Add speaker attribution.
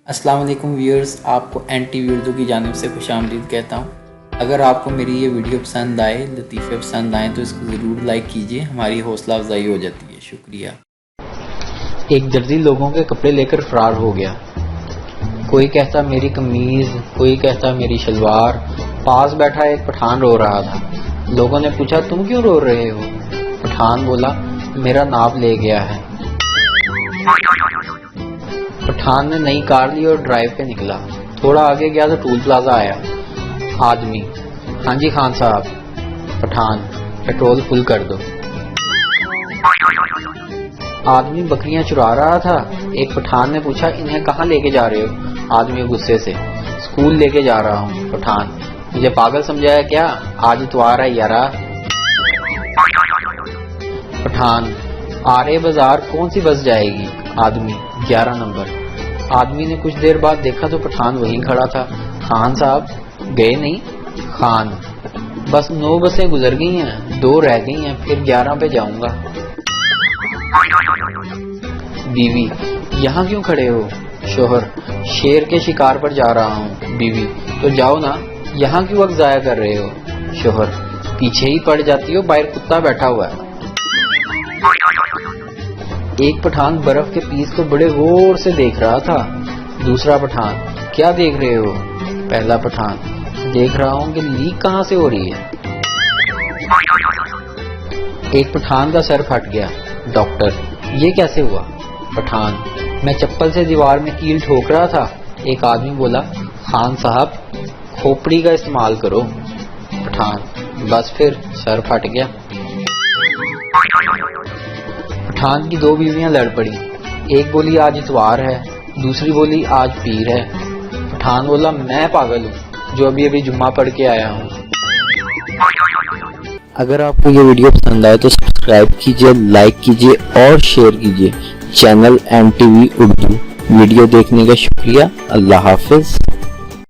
Speaker 1: السلام علیکم ویورز، آپ کو این ٹی وی اردو کی جانب سے خوش آمدید کہتا ہوں۔ اگر آپ کو میری یہ ویڈیو پسند آئے، لطیفے پسند آئیں تو اس کو ضرور لائک کیجئے، ہماری حوصلہ افزائی ہو جاتی ہے۔ شکریہ۔ ایک درزی لوگوں کے کپڑے لے کر فرار ہو گیا۔ کوئی کہتا میری قمیض، کوئی کہتا میری شلوار۔ پاس بیٹھا ایک پٹھان رو رہا تھا۔ لوگوں نے پوچھا تم کیوں رو رہے ہو؟ پٹھان بولا میرا ناپ لے گیا ہے۔ پٹھان نے نئی کار لی اور ڈرائیو پہ نکلا۔ تھوڑا آگے گیا تو ٹول پلازا آیا۔ آدمی، ہاں جی خان صاحب۔ پٹھان، پیٹرول فل کر دو۔ آدمی بکریاں چرا رہا تھا۔ ایک پٹھان نے پوچھا انہیں کہاں لے کے جا رہے ہو؟ آدمی غصے سے، اسکول لے کے جا رہا ہوں۔ پٹھان، مجھے پاگل سمجھا ہے کیا؟ آج اتوار ہے یارا۔ پٹھان، آرے بازار کون سی بس جائے گی؟ آدمی، 11 نمبر۔ آدمی نے کچھ دیر بعد دیکھا تو پٹھان وہیں کھڑا تھا۔ خان صاحب گئے نہیں؟ خان، بس 9 بسیں گزر گئی ہیں، 2 رہ گئی ہیں، پھر 11 پہ جاؤں گا۔ بیوی، یہاں کیوں کھڑے ہو؟ شوہر، شیر کے شکار پر جا رہا ہوں۔ بیوی، تو جاؤ نا، یہاں کیوں وقت ضائع کر رہے ہو؟ شوہر، پیچھے ہی پڑ جاتی ہو، باہر کتا بیٹھا ہوا ہے۔ ایک پٹھان برف کے پیس کو بڑے غور سے دیکھ رہا تھا۔ دوسرا پٹھان، کیا دیکھ رہے ہو؟ پہلا پٹھان، دیکھ رہا ہوں کہ لیک کہاں سے ہو رہی ہے۔ ایک پٹھان کا سر پھٹ گیا۔ ڈاکٹر، یہ کیسے ہوا؟ پٹھان، میں چپل سے دیوار میں کیل ٹھوک رہا تھا۔ ایک آدمی بولا خان صاحب کھوپڑی کا استعمال کرو۔ پٹھان، بس پھر سر پھٹ گیا۔ پٹھان کی 2 بیویاں لڑ پڑی۔ ایک بولی آج اتوار ہے، دوسری بولی آج پیر ہے۔ پٹھان بولا میں پاگل ہوں جو ابھی جمعہ پڑھ کے آیا ہوں۔ اگر آپ کو یہ ویڈیو پسند آئے تو سبسکرائب کیجئے، لائک کیجئے اور شیئر کیجئے channel N T V Urdu. Video دیکھنے کا شکریہ۔ اللہ حافظ۔